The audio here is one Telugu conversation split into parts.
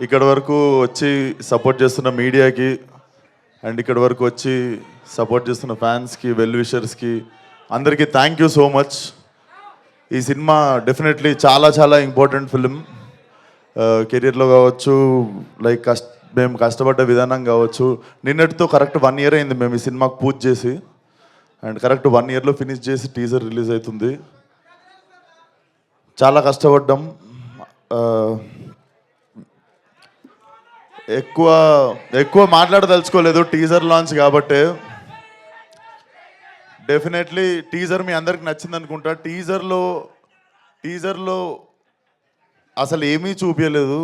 ఇక్కడ వరకు వచ్చి సపోర్ట్ చేస్తున్న మీడియాకి అండ్ ఇక్కడ వరకు వచ్చి సపోర్ట్ చేస్తున్న ఫ్యాన్స్కి వెల్ విషర్స్కి అందరికీ థ్యాంక్ యూ సో మచ్. ఈ సినిమా డెఫినెట్లీ చాలా చాలా ఇంపార్టెంట్ ఫిలిం. కెరీర్లో కావచ్చు, లైక్ మేము కష్టపడ్డ విధానం కావచ్చు. నిన్నటితో కరెక్ట్ 1 year అయింది మేము ఈ సినిమాకు పూజ చేసి, అండ్ కరెక్ట్ 1 yearలో ఫినిష్ చేసి టీజర్ రిలీజ్ అవుతుంది. చాలా కష్టపడ్డాం. ఎక్కువ మాట్లాడదలుచుకోలేదు, టీజర్ లాంచ్ కాబట్టి. డెఫినెట్లీ టీజర్ మీ అందరికి నచ్చింది అనుకుంటా. టీజర్లో అసలు ఏమీ చూపించలేదు.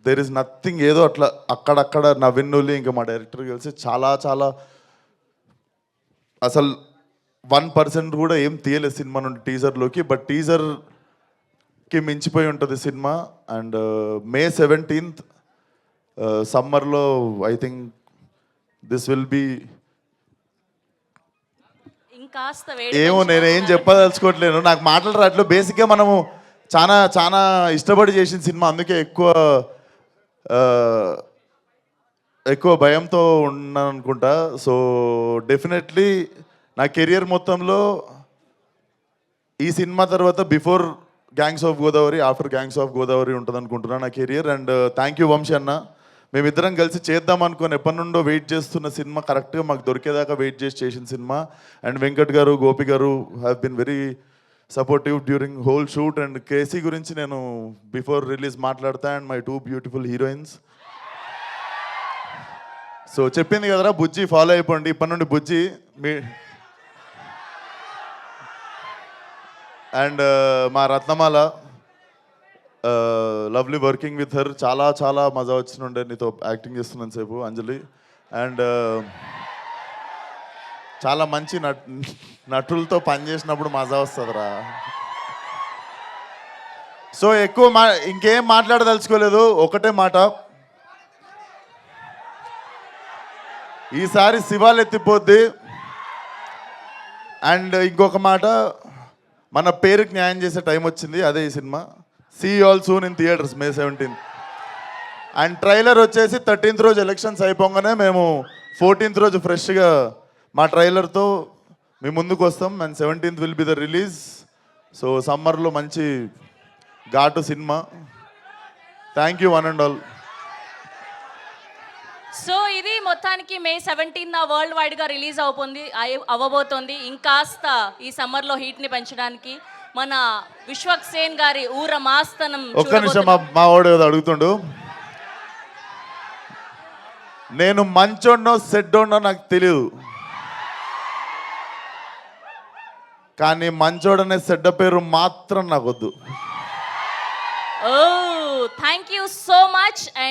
There is nothing. ఏదో అట్లా అక్కడక్కడ నవ్విన్నులి ఇంకా మా డైరెక్టర్ కలిసి చాలా చాలా అసలు 1% కూడా ఏం తీయలేదు సినిమా నుండి టీజర్లోకి. బట్ టీజర్కి మించిపోయి ఉంటుంది సినిమా. అండ్ May 17th సమ్మర్లో I think this will be ఏమో నేనేం చెప్పదలుచుకోవట్లేను, నాకు మాటలు రావట్లేదు. బేసిక్గా మనము చాలా చాలా ఇష్టపడి చేసిన సినిమా, అందుకే ఎక్కువ భయంతో ఉన్నాను అనుకుంటా. సో డెఫినెట్లీ నా కెరియర్ మొత్తంలో ఈ సినిమా తర్వాత before gangs of Godavari, after gangs of Godavari ఉంటుంది అనుకుంటున్నాను నా career. And thank you Vamsi అన్న. మేమిద్దరం కలిసి చేద్దాం అనుకుని ఎప్పటి నుండో వెయిట్ చేస్తున్న సినిమా కరెక్ట్గా మాకు దొరికేదాకా వెయిట్ చేసిన cinema. And Venkat garu, Gopi garu have been very supportive during whole shoot. And KC గురించి నేను బిఫోర్ రిలీజ్ మాట్లాడతా. And my 2 beautiful heroines. So చెప్పింది కదరా బుజ్జి, ఫాలో అయిపోండి ఇప్పటి నుండి బుజ్జి మీ. అండ్ మా రత్నమాల, లవ్లీ వర్కింగ్ విత్ హర్. చాలా చాలా మజా వచ్చినుండే నీతో యాక్టింగ్ చేస్తున్నాను సేపు, అంజలి. అండ్ చాలా మంచి నటులతో పనిచేసినప్పుడు మజా వస్తుందిరా. సో ఇంకేం మాట్లాడదలుచుకోలేదు, ఒకటే మాట. ఈసారి శివాలు ఎత్తిపోద్ది. అండ్ ఇంకొక మాట, మన పేరుకి న్యాయం చేసే టైం వచ్చింది, అదే ఈ cinema. See all soon in theatres May 17th. And trailer వచ్చేసి 13th రోజు ఎలక్షన్స్ అయిపోగానే మేము 14th రోజు ఫ్రెష్గా మా ట్రైలర్తో మీ ముందుకు వస్తాం. And 17th will be the release. So సమ్మర్లో మంచి ఘాటు cinema. Thank you one and all. So ఇది మొత్తానికి May 17th వరల్డ్ వైడ్గా రిలీజ్ అవ్వబోతోంది. ఇంకాస్త ఈ సమ్మర్లో హీట్ని పెంచడానికి మన విశ్వక్సేన్ గారి ఊర మాస్తనం. ఒక్క నిమిషం, మా వాడు ఏదో అడుగుతుండు. నేను మంచోడ్నో సెడ్డోడ్నో నాకు తెలియదు, కానీ మంచోడనే సెడ్డ పేరు మాత్రం నాకు వద్దు. ఓ థ్యాంక్ యూ సో మచ్.